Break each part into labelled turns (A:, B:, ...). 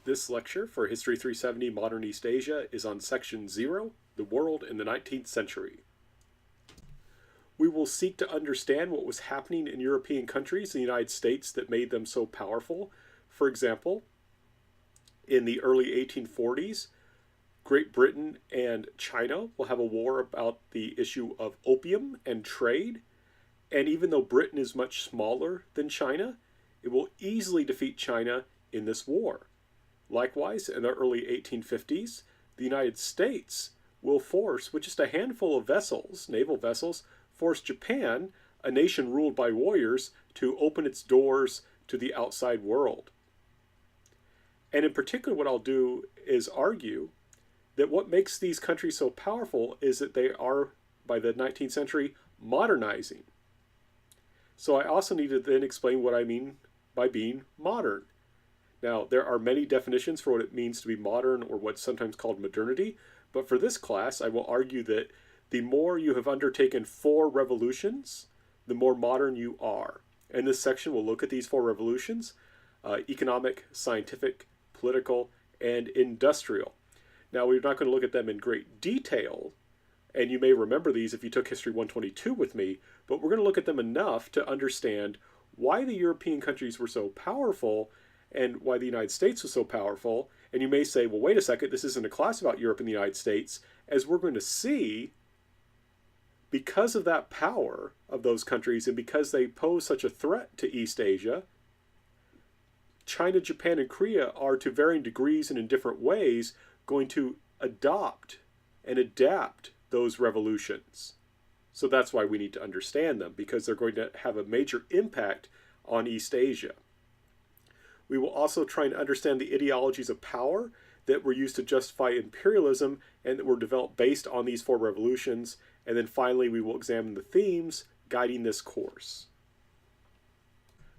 A: This lecture for History 370 Modern East Asia is on Section 0, The World in the 19th Century. We will seek to understand what was happening in European countries in the United States that made them so powerful. For example, in the early 1840s, Great Britain and China will have a war about the issue of opium and trade. And even though Britain is much smaller than China, it will easily defeat China in this war. Likewise, in the early 1850s, the United States will force, with just a handful of vessels, naval vessels, force Japan, a nation ruled by warriors, to open its doors to the outside world. And in particular, what I'll do is argue that what makes these countries so powerful is that they are, by the 19th century, modernizing. So I also need to then explain what I mean by being modern. Now, there are many definitions for what it means to be modern, or what's sometimes called modernity, but for this class, I will argue that the more you have undertaken 4 revolutions, the more modern you are. And this section will look at these 4 revolutions: economic, scientific, political, and industrial. Now, we're not going to look at them in great detail, and you may remember these if you took History 122 with me, but we're going to look at them enough to understand why the European countries were so powerful and why the United States was so powerful. And you may say, well, wait a second, this isn't a class about Europe and the United States. As we're going to see, because of that power of those countries and because they pose such a threat to East Asia, China, Japan, and Korea are, to varying degrees and in different ways, going to adopt and adapt those revolutions. So that's why we need to understand them, because they're going to have a major impact on East Asia. We will also try and understand the ideologies of power that were used to justify imperialism and that were developed based on these 4 revolutions. And then finally, we will examine the themes guiding this course.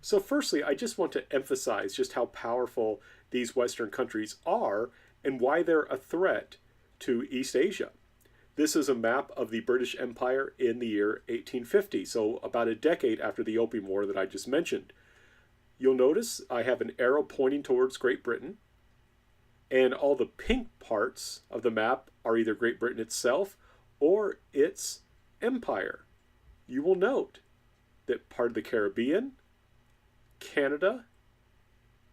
A: So firstly, I just want to emphasize just how powerful these Western countries are and why they're a threat to East Asia. This is a map of the British Empire in the year 1850, so about a decade after the Opium War that I just mentioned. You'll notice I have an arrow pointing towards Great Britain, and all the pink parts of the map are either Great Britain itself or its empire. You will note that part of the Caribbean, Canada,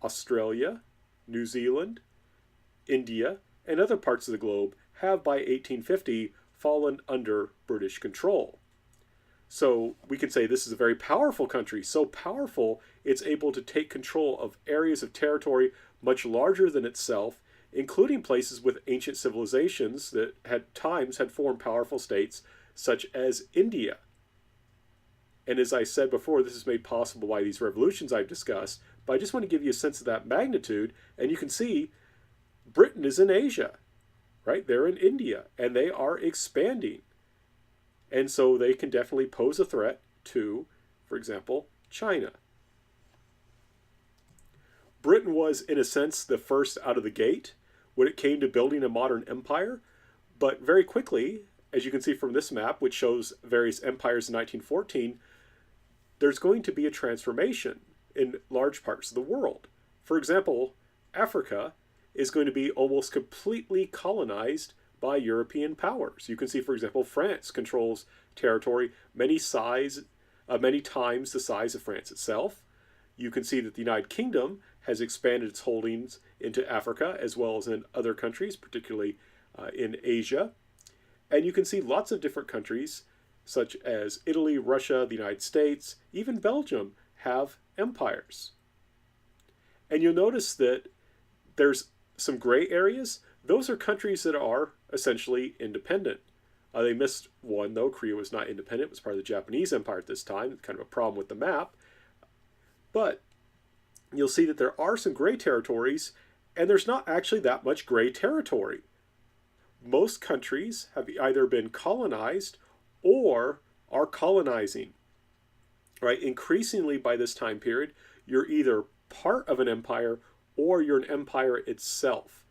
A: Australia, New Zealand, India, and other parts of the globe have by 1850 fallen under British control. So we can say this is a very powerful country, so powerful it's able to take control of areas of territory much larger than itself, including places with ancient civilizations that at times had formed powerful states, such as India. And as I said before, this is made possible by these revolutions I've discussed, but I just want to give you a sense of that magnitude, and you can see Britain is in Asia, right? They're in India, and they are expanding. And so they can definitely pose a threat to, for example, China. Britain was, in a sense, the first out of the gate when it came to building a modern empire, but very quickly, as you can see from this map, which shows various empires in 1914, there's going to be a transformation in large parts of the world. For example, Africa is going to be almost completely colonized by European powers. You can see, for example, France controls territory many times the size of France itself. You can see that the United Kingdom has expanded its holdings into Africa as well as in other countries, particularly in Asia. And you can see lots of different countries, such as Italy, Russia, the United States, even Belgium, have empires. And you'll notice that there's some gray areas. Those are countries that are essentially independent. They missed one, though. Korea was not independent. It was part of the Japanese Empire at this time. It's kind of a problem with the map. But you'll see that there are some gray territories, and there's not actually that much gray territory. Most countries have either been colonized or are colonizing. Right? Increasingly by this time period, you're either part of an empire or you're an empire itself.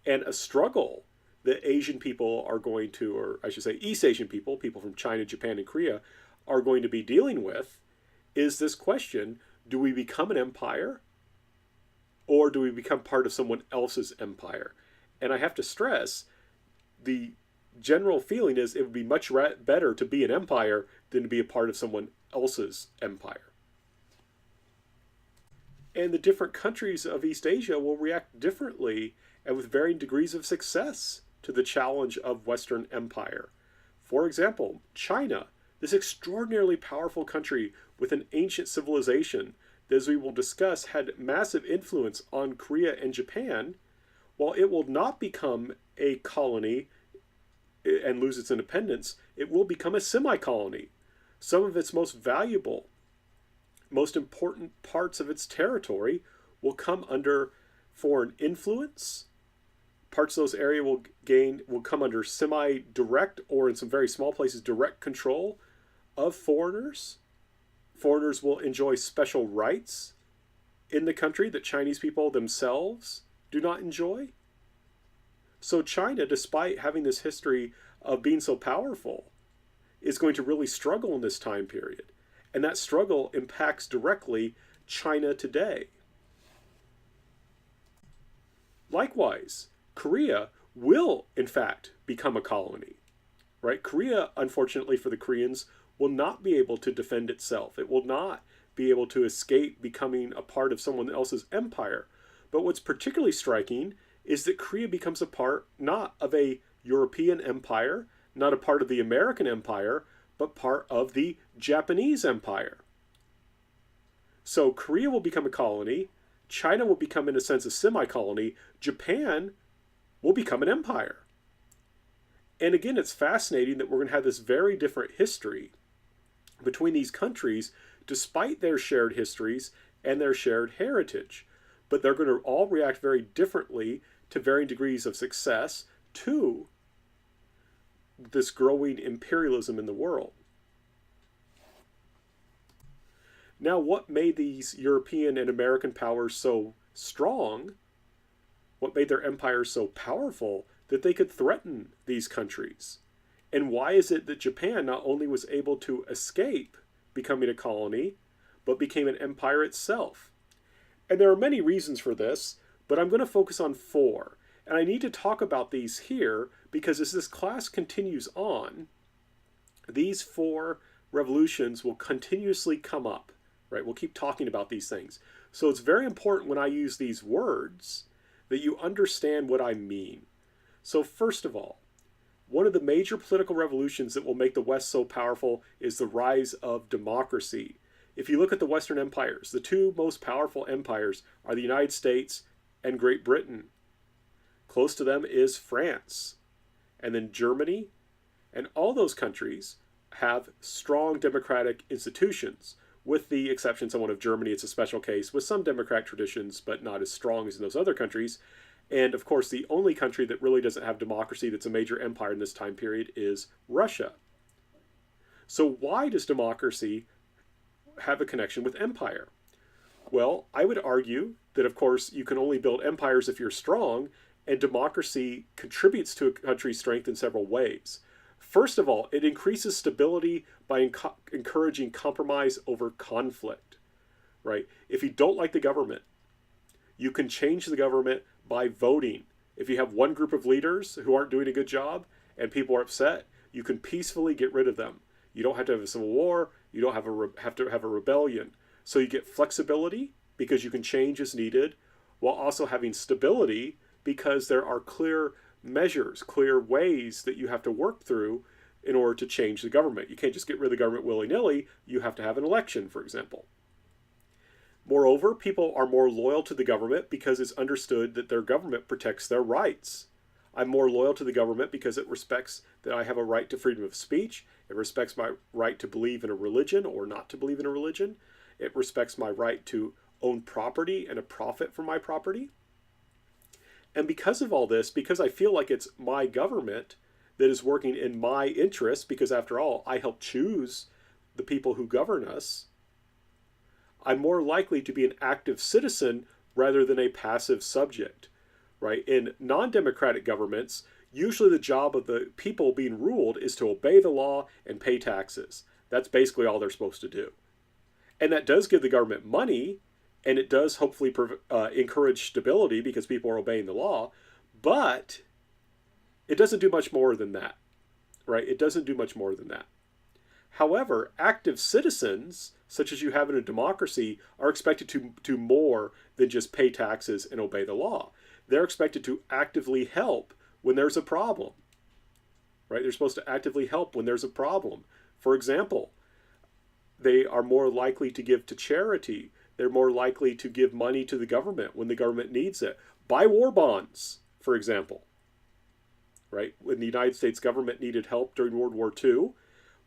A: And a struggle that Asian people are going to, or I should say East Asian people, people from China, Japan, and Korea, are going to be dealing with is this question: do we become an empire or do we become part of someone else's empire? And I have to stress, the general feeling is it would be much better to be an empire than to be a part of someone else's empire. And the different countries of East Asia will react differently and with varying degrees of success to the challenge of Western empire. For example, China, this extraordinarily powerful country with an ancient civilization that, as we will discuss, had massive influence on Korea and Japan, while it will not become a colony and lose its independence, it will become a semi-colony. Some of its most valuable, most important parts of its territory will come under foreign influence. Parts of those areas will come under semi-direct, or in some very small places, direct control of foreigners. Foreigners will enjoy special rights in the country that Chinese people themselves do not enjoy. So China, despite having this history of being so powerful, is going to really struggle in this time period. And that struggle impacts directly China today. Likewise, Korea will, in fact, become a colony. Right? Korea, unfortunately for the Koreans, will not be able to defend itself. It will not be able to escape becoming a part of someone else's empire. But what's particularly striking is that Korea becomes a part not of a European empire, not a part of the American empire, but part of the Japanese empire. So Korea will become a colony, China will become, in a sense, a semi-colony, Japan will become an empire. And again, it's fascinating that we're going to have this very different history between these countries, despite their shared histories and their shared heritage. But they're going to all react very differently to varying degrees of success to this growing imperialism in the world. Now, what made these European and American powers so strong? What made their empires so powerful that they could threaten these countries? And why is it that Japan not only was able to escape becoming a colony, but became an empire itself? And there are many reasons for this, but I'm going to focus on 4. And I need to talk about these here because as this class continues on, these 4 revolutions will continuously come up, right? We'll keep talking about these things. So it's very important when I use these words that you understand what I mean. So first of all, one of the major political revolutions that will make the West so powerful is the rise of democracy. If you look at the Western empires, the 2 most powerful empires are the United States and Great Britain. Close to them is France, and then Germany, and all those countries have strong democratic institutions, with the exception somewhat of Germany. It's a special case with some democratic traditions, but not as strong as in those other countries. And of course, the only country that really doesn't have democracy that's a major empire in this time period is Russia. So why does democracy have a connection with empire? Well, I would argue that, of course, you can only build empires if you're strong, and democracy contributes to a country's strength in several ways. First of all, it increases stability by encouraging compromise over conflict, right? If you don't like the government, you can change the government by voting. If you have one group of leaders who aren't doing a good job and people are upset, you can peacefully get rid of them. You don't have to have a civil war. You don't have to have a rebellion. So you get flexibility because you can change as needed, while also having stability because there are clear measures, clear ways that you have to work through in order to change the government. You can't just get rid of the government willy-nilly. You have to have an election, for example. Moreover, people are more loyal to the government because it's understood that their government protects their rights. I'm more loyal to the government because it respects that I have a right to freedom of speech. It respects my right to believe in a religion or not to believe in a religion. It respects my right to own property and a profit from my property. And because of all this, because I feel like it's my government that is working in my interests, because after all, I help choose the people who govern us, I'm more likely to be an active citizen rather than a passive subject, right? In non-democratic governments, usually the job of the people being ruled is to obey the law and pay taxes. That's basically all they're supposed to do. And that does give the government money, and it does hopefully encourage stability because people are obeying the law, but it doesn't do much more than that, right? It doesn't do much more than that. However, active citizens, such as you have in a democracy, are expected to do more than just pay taxes and obey the law. They're expected to actively help when there's a problem, right? They're supposed to actively help when there's a problem. For example, they are more likely to give to charity. They're more likely to give money to the government when the government needs it. Buy war bonds, for example, right? When the United States government needed help during World War II,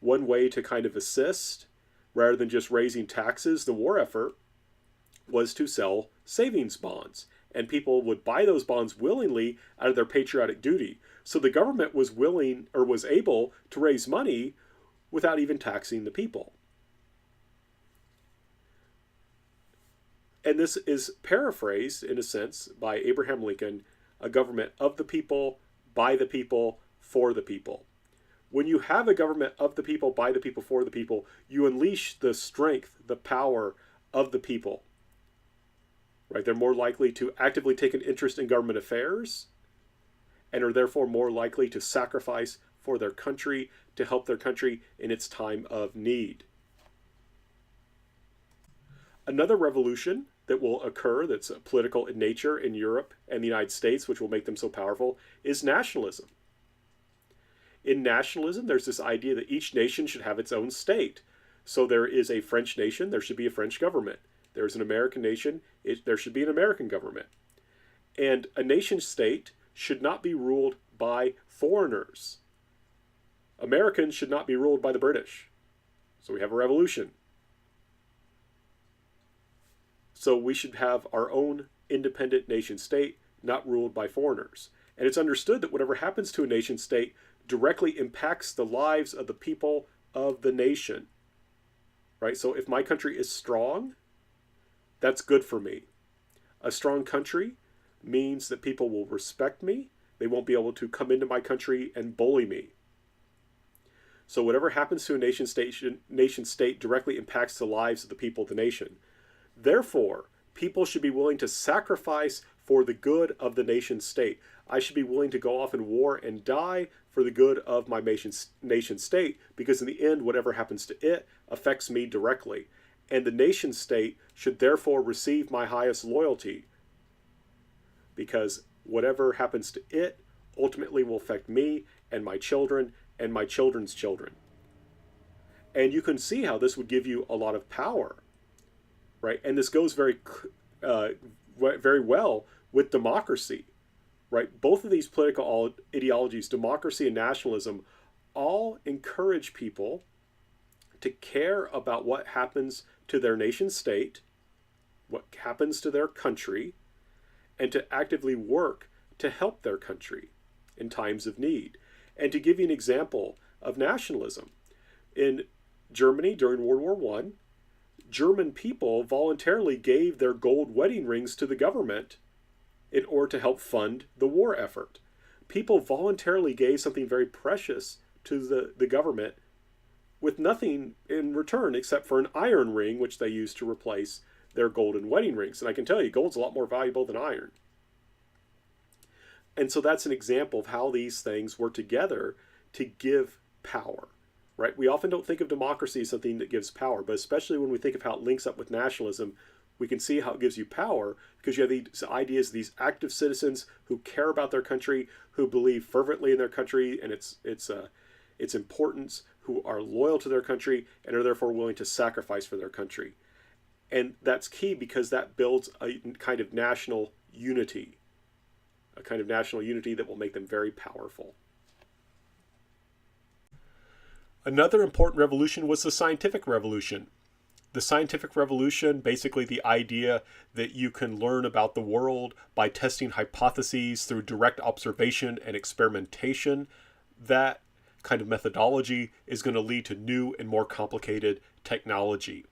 A: one way to kind of assist, rather than just raising taxes, the war effort, was to sell savings bonds. And people would buy those bonds willingly out of their patriotic duty. So the government was willing, or was able, to raise money without even taxing the people. And this is paraphrased, in a sense, by Abraham Lincoln, a government of the people, by the people, for the people. When you have a government of the people, by the people, for the people, you unleash the strength, the power of the people. Right? They're more likely to actively take an interest in government affairs and are therefore more likely to sacrifice for their country, to help their country in its time of need. Another revolution that will occur that's political in nature in Europe and the United States, which will make them so powerful, is nationalism. In nationalism, there's this idea that each nation should have its own state. So there is a French nation, there should be a French government. There's an American nation, there should be an American government. And a nation state should not be ruled by foreigners. Americans should not be ruled by the British. So we have a revolution. So we should have our own independent nation state, not ruled by foreigners. And it's understood that whatever happens to a nation state directly impacts the lives of the people of the nation. Right? So if my country is strong, that's good for me. A strong country means that people will respect me. They won't be able to come into my country and bully me. So whatever happens to a nation state directly impacts the lives of the people of the nation. Therefore, people should be willing to sacrifice for the good of the nation state. I should be willing to go off in war and die for the good of my nation state, because in the end, whatever happens to it affects me directly. And the nation state should therefore receive my highest loyalty, because whatever happens to it ultimately will affect me and my children and my children's children. And you can see how this would give you a lot of power, right? And this goes very well with democracy, right? Both of these political ideologies, democracy and nationalism, all encourage people to care about what happens to their nation state, what happens to their country, and to actively work to help their country in times of need. And to give you an example of nationalism, in Germany during World War I, German people voluntarily gave their gold wedding rings to the government in order to help fund the war effort. People voluntarily gave something very precious to the government with nothing in return except for an iron ring, which they used to replace their golden wedding rings. And I can tell you, gold's a lot more valuable than iron. And so that's an example of how these things work together to give power, right? We often don't think of democracy as something that gives power, but especially when we think of how it links up with nationalism, we can see how it gives you power, because you have these ideas, these active citizens who care about their country, who believe fervently in their country and its importance, who are loyal to their country and are therefore willing to sacrifice for their country. And that's key, because that builds a kind of national unity, that will make them very powerful. Another important revolution was the scientific revolution. The scientific revolution, basically the idea that you can learn about the world by testing hypotheses through direct observation and experimentation. That kind of methodology is going to lead to new and more complicated technology.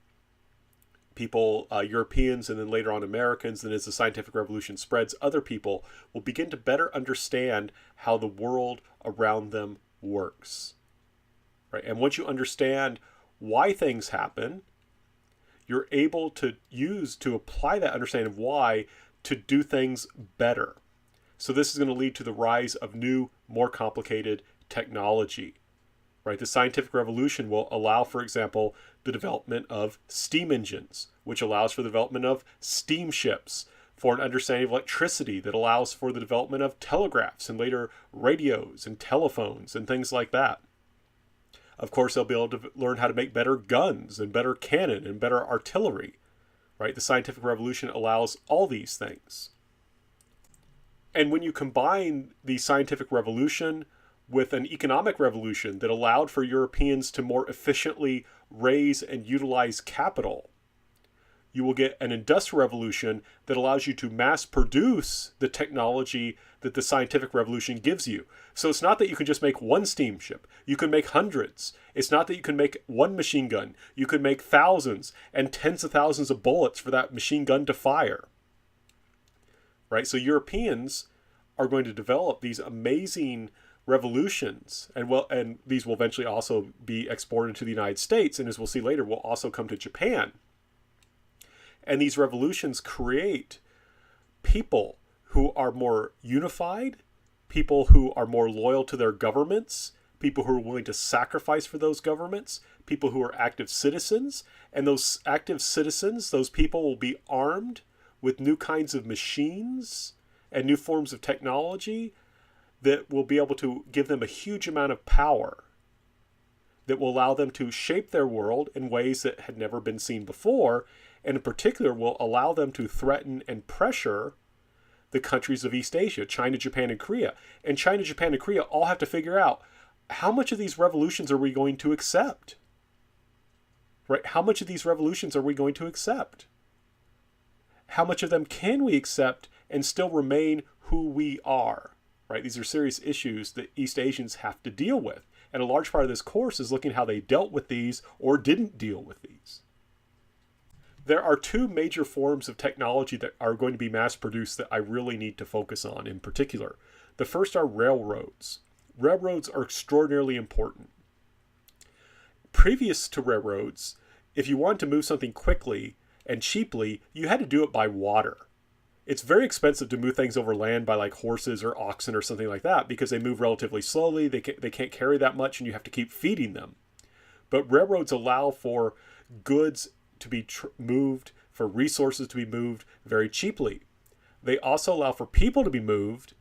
A: People, Europeans, and then later on Americans, and as the scientific revolution spreads, other people will begin to better understand how the world around them works. Right? And once you understand why things happen, you're able to apply that understanding of why to do things better. So this is going to lead to the rise of new, more complicated technology, right? The scientific revolution will allow, for example, the development of steam engines, which allows for the development of steamships, for an understanding of electricity that allows for the development of telegraphs and later radios and telephones and things like that. Of course, they'll be able to learn how to make better guns and better cannon and better artillery, right? The scientific revolution allows all these things. And when you combine the scientific revolution with an economic revolution that allowed for Europeans to more efficiently raise and utilize capital, you will get an industrial revolution that allows you to mass produce the technology that the scientific revolution gives you. So it's not that you can just make one steamship. You can make hundreds. It's not that you can make one machine gun. You could make thousands and tens of thousands of bullets for that machine gun to fire. Right? So Europeans are going to develop these amazing revolutions, and these will eventually also be exported to the United States, and as we'll see later, will also come to Japan. And these revolutions create people who are more unified, people who are more loyal to their governments, people who are willing to sacrifice for those governments, people who are active citizens. And those active citizens, those people will be armed with new kinds of machines and new forms of technology that will be able to give them a huge amount of power, that will allow them to shape their world in ways that had never been seen before, and in particular will allow them to threaten and pressure the countries of East Asia, China, Japan, and Korea. And China, Japan, and Korea all have to figure out, how much of these revolutions are we going to accept? Right? How much of these revolutions are we going to accept? How much of them can we accept and still remain who we are? Right? These are serious issues that East Asians have to deal with. And a large part of this course is looking at how they dealt with these or didn't deal with these. There are two major forms of technology that are going to be mass produced that I really need to focus on in particular. The first are railroads. Railroads are extraordinarily important. Previous to railroads, if you wanted to move something quickly and cheaply, you had to do it by water. It's very expensive to move things over land by like horses or oxen or something like that because they move relatively slowly, they can't carry that much, and you have to keep feeding them. But railroads allow for goods to be moved, for resources to be moved very cheaply. They also allow for people to be moved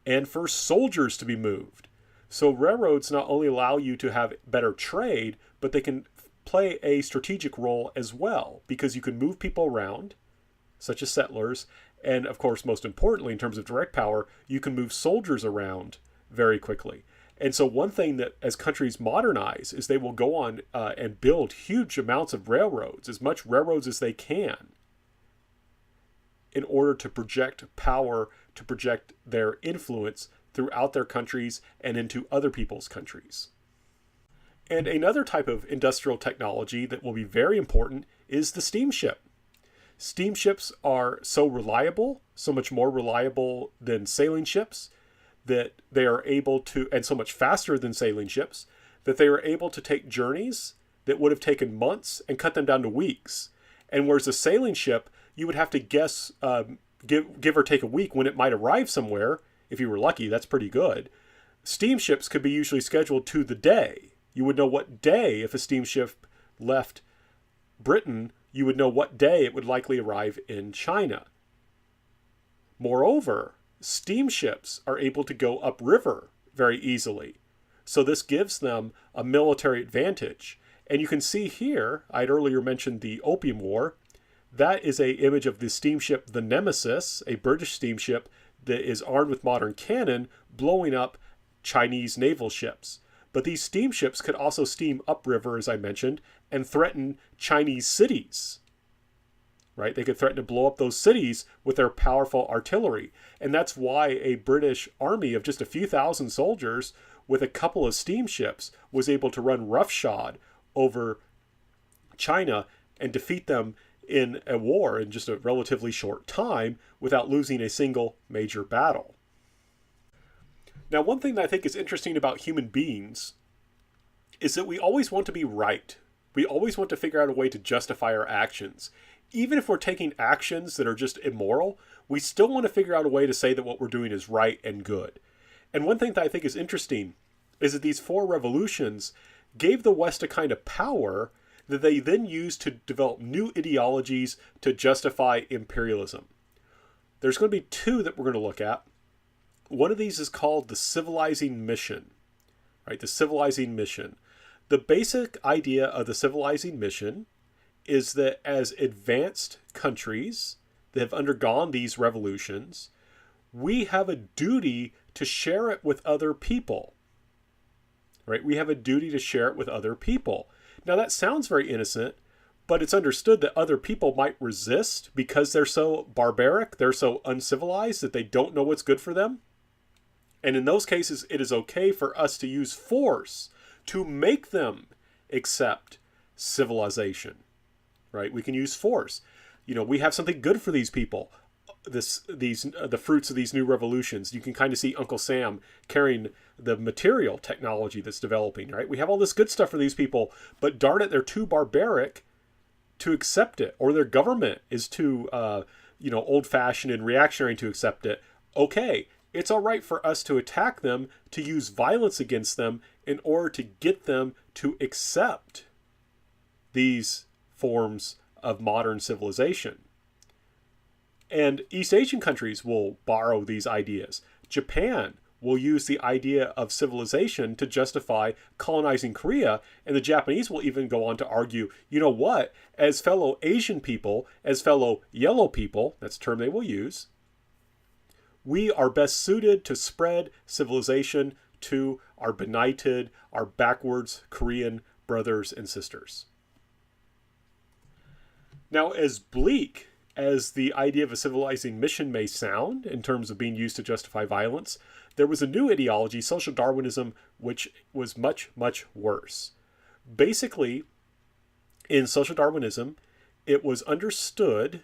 A: and for soldiers to be moved. So railroads not only allow you to have better trade, but they can play a strategic role as well, because you can move people around, such as settlers, and of course, most importantly, in terms of direct power, you can move soldiers around very quickly. And so one thing that as countries modernize is they will go on and build huge amounts of railroads, as much railroads as they can, in order to project power, to project their influence throughout their countries and into other people's countries. And another type of industrial technology that will be very important is the steamship. Steamships are so reliable, so much more reliable than sailing ships, that they are able to, and so much faster than sailing ships, that they are able to take journeys that would have taken months and cut them down to weeks. And whereas a sailing ship, you would have to guess, give or take a week when it might arrive somewhere. If you were lucky, that's pretty good. Steamships could be usually scheduled to the day. You would know what day, if a steamship left Britain, you would know what day it would likely arrive in China. Moreover, steamships are able to go upriver very easily. So this gives them a military advantage. And you can see here, I'd earlier mentioned the Opium War. That is an image of the steamship, the Nemesis, a British steamship that is armed with modern cannon, blowing up Chinese naval ships. But these steamships could also steam upriver, as I mentioned, and threaten Chinese cities. Right? They could threaten to blow up those cities with their powerful artillery. And that's why a British army of just a few thousand soldiers with a couple of steamships was able to run roughshod over China and defeat them in a war in just a relatively short time without losing a single major battle. Now, one thing that I think is interesting about human beings is that we always want to be right. We always want to figure out a way to justify our actions. Even if we're taking actions that are just immoral, we still want to figure out a way to say that what we're doing is right and good. And one thing that I think is interesting is that these 4 revolutions gave the West a kind of power that they then used to develop new ideologies to justify imperialism. There's going to be 2 that we're going to look at. One of these is called the civilizing mission, right? The civilizing mission. The basic idea of the civilizing mission is that as advanced countries that have undergone these revolutions, we have a duty to share it with other people, right? We have a duty to share it with other people. Now that sounds very innocent, but it's understood that other people might resist because they're so barbaric, they're so uncivilized that they don't know what's good for them. And in those cases, it is okay for us to use force to make them accept civilization, right? We can use force. We have something good for these people. The fruits of these new revolutions. You can kind of see Uncle Sam carrying the material technology that's developing, right? We have all this good stuff for these people, but darn it, they're too barbaric to accept it, or their government is too, old-fashioned and reactionary to accept it. Okay, it's all right for us to attack them, to use violence against them in order to get them to accept these forms of modern civilization. And East Asian countries will borrow these ideas. Japan will use the idea of civilization to justify colonizing Korea, and the Japanese will even go on to argue, you know what, as fellow Asian people, as fellow yellow people, that's a term they will use, we are best suited to spread civilization to our benighted, our backwards Korean brothers and sisters. Now, as bleak as the idea of a civilizing mission may sound in terms of being used to justify violence, there was a new ideology, social Darwinism, which was much, much worse. Basically, in social Darwinism, it was understood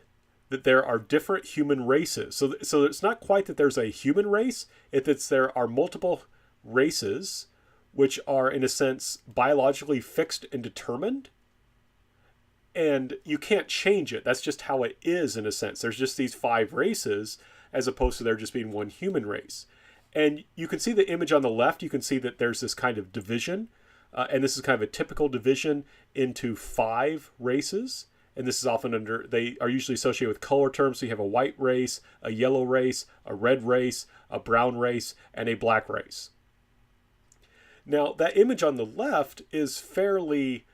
A: that there are different human races. So it's not quite that there's a human race, it's that there are multiple races which are, in a sense, biologically fixed and determined. And you can't change it. That's just how it is, in a sense. There's just these 5 races, as opposed to there just being one human race. And you can see the image on the left. You can see that there's this kind of division. And this is kind of a typical division into 5 races. And this is often they are usually associated with color terms. So you have a white race, a yellow race, a red race, a brown race, and a black race. Now, that image on the left is fairly...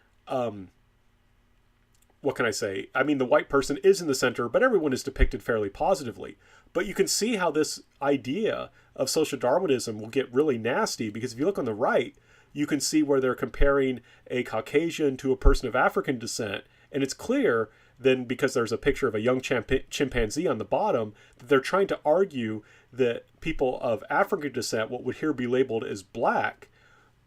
A: what can I say? I mean, the white person is in the center, but everyone is depicted fairly positively. But you can see how this idea of social Darwinism will get really nasty, because if you look on the right, you can see where they're comparing a Caucasian to a person of African descent. And it's clear then, because there's a picture of a young chimpanzee on the bottom, that they're trying to argue that people of African descent, what would here be labeled as black,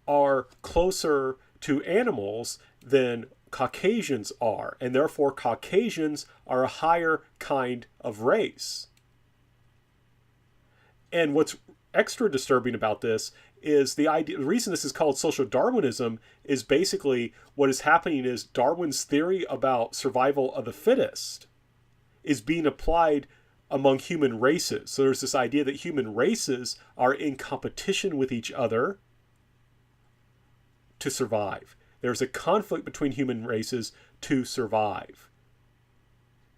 A: are closer to animals than Caucasians are, and therefore Caucasians are a higher kind of race. And what's extra disturbing about this is the reason this is called social Darwinism is basically what is happening is Darwin's theory about survival of the fittest is being applied among human races. So there's this idea that human races are in competition with each other to survive. There's a conflict between human races to survive.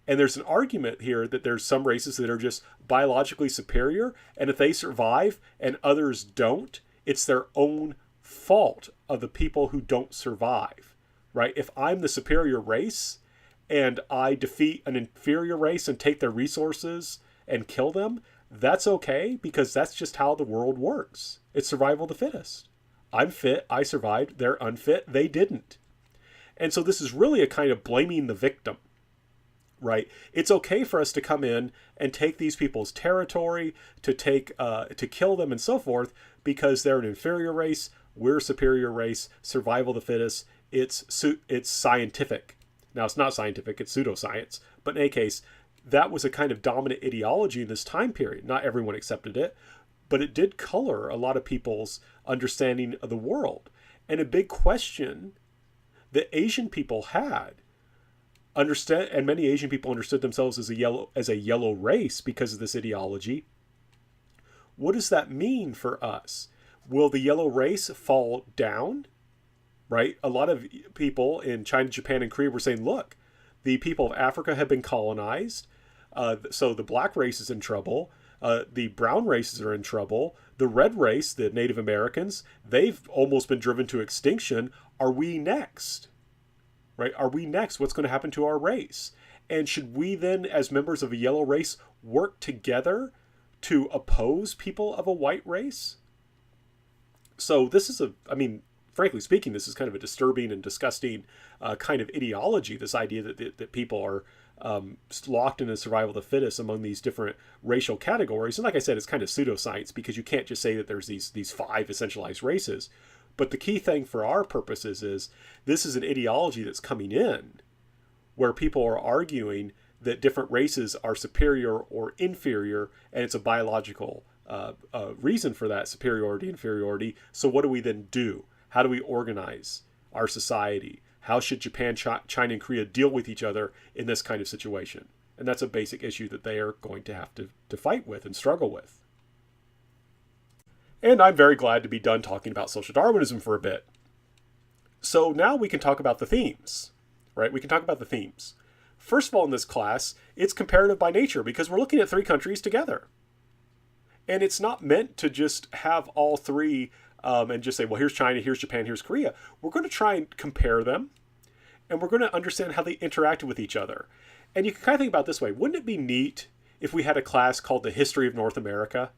A: And there's an argument here that there's some races that are just biologically superior, and if they survive and others don't, it's their own fault of the people who don't survive, right? If I'm the superior race and I defeat an inferior race and take their resources and kill them, that's okay, because that's just how the world works. It's survival of the fittest. I'm fit, I survived, they're unfit, they didn't. And so this is really a kind of blaming the victim, right? It's okay for us to come in and take these people's territory, to kill them and so forth, because they're an inferior race, we're a superior race, survival of the fittest, it's scientific. Now, it's not scientific, it's pseudoscience, but in any case, that was a kind of dominant ideology in this time period. Not everyone accepted it, but it did color a lot of people's understanding of the world. And a big question that Asian people had. Understand, and many Asian people understood themselves as a yellow race because of this ideology. What does that mean for us? Will the yellow race fall down? Right? A lot of people in China, Japan, and Korea were saying, look, the people of Africa have been colonized. So the black race is in trouble. The brown races are in trouble. The red race, the Native Americans, they've almost been driven to extinction. Are we next? Right? Are we next? What's going to happen to our race? And should we then, as members of a yellow race, work together to oppose people of a white race? So this is frankly speaking, this is kind of a disturbing and disgusting kind of ideology, this idea that people are locked in the survival of the fittest among these different racial categories. And like I said, it's kind of pseudoscience because you can't just say that there's these 5 essentialized races. But the key thing for our purposes is this is an ideology that's coming in where people are arguing that different races are superior or inferior, and it's a biological reason for that superiority, inferiority. So what do we then do? How do we organize our society? How should Japan, China, and Korea deal with each other in this kind of situation? And that's a basic issue that they are going to have to fight with and struggle with. And I'm very glad to be done talking about social Darwinism for a bit. So now we can talk about the themes, right? We can talk about the themes. First of all, in this class, it's comparative by nature because we're looking at 3 countries together. And it's not meant to just have all 3 and just say, well, here's China, here's Japan, here's Korea. We're going to try and compare them, and we're going to understand how they interacted with each other. And you can kind of think about it this way. Wouldn't it be neat if we had a class called the History of North America?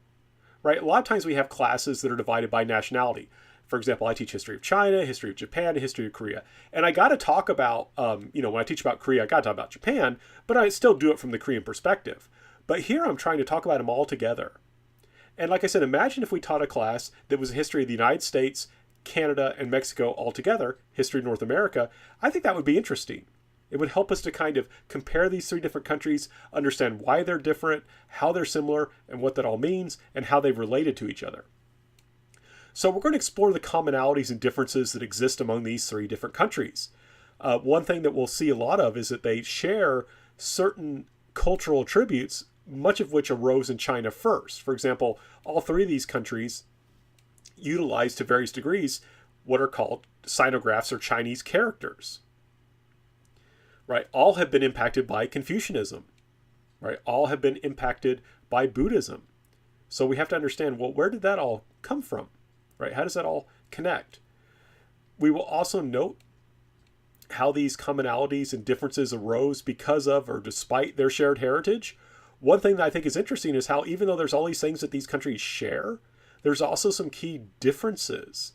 A: Right? A lot of times we have classes that are divided by nationality. For example, I teach history of China, history of Japan, and history of Korea. And I got to talk about, when I teach about Korea, I got to talk about Japan, but I still do it from the Korean perspective. But here I'm trying to talk about them all together. And like I said, imagine if we taught a class that was a history of the United States, Canada, and Mexico all together, history of North America. I think that would be interesting. It would help us to kind of compare these 3 different countries, understand why they're different, how they're similar, and what that all means, and how they've related to each other. So we're going to explore the commonalities and differences that exist among these 3 different countries. One thing that we'll see a lot of is that they share certain cultural attributes, much of which arose in China first. For example, all 3 of these countries utilize to various degrees what are called sinographs or Chinese characters. Right? All have been impacted by Confucianism. Right? All have been impacted by Buddhism. So we have to understand, well, where did that all come from? Right? How does that all connect? We will also note how these commonalities and differences arose because of or despite their shared heritage. One thing that I think is interesting is how even though there's all these things that these countries share, there's also some key differences.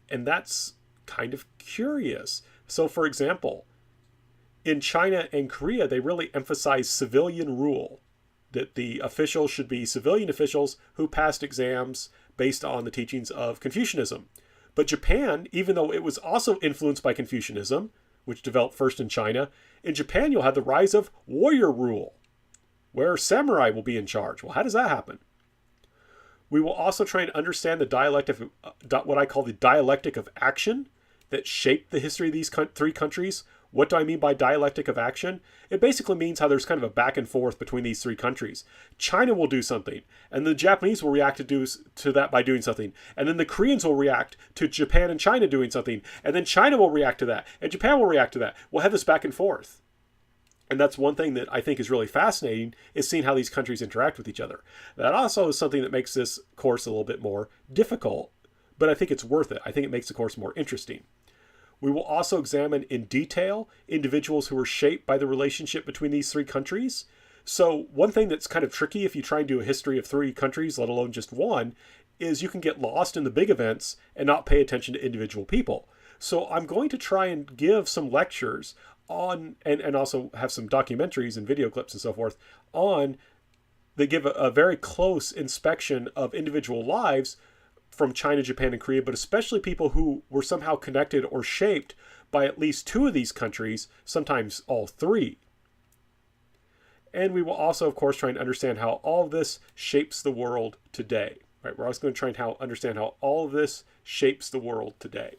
A: And that's kind of curious. So for example, in China and Korea, they really emphasize civilian rule, that the officials should be civilian officials who passed exams based on the teachings of Confucianism. But Japan, even though it was also influenced by Confucianism, which developed first in China, in Japan you'll have the rise of warrior rule, where samurai will be in charge. Well, how does that happen? We will also try and understand the dialectic of what I call the dialectic of action that shaped the history of these 3 countries. What do I mean by dialectic of action? It basically means how there's kind of a back and forth between these 3 countries. China will do something, and the Japanese will react to that by doing something. And then the Koreans will react to Japan and China doing something. And then China will react to that, and Japan will react to that. We'll have this back and forth. And that's one thing that I think is really fascinating, is seeing how these countries interact with each other. That also is something that makes this course a little bit more difficult, but I think it's worth it. I think it makes the course more interesting. We will also examine in detail individuals who were shaped by the relationship between these 3 countries. So one thing that's kind of tricky if you try and do a history of 3 countries, let alone just one, is you can get lost in the big events and not pay attention to individual people. So I'm going to try and give some lectures on, and also have some documentaries and video clips and so forth on, that give a very close inspection of individual lives from China, Japan, and Korea, but especially people who were somehow connected or shaped by at least 2 of these countries, sometimes all 3. And we will also, of course, try and understand how all of this shapes the world today. Right? We're also going to try and understand how all of this shapes the world today.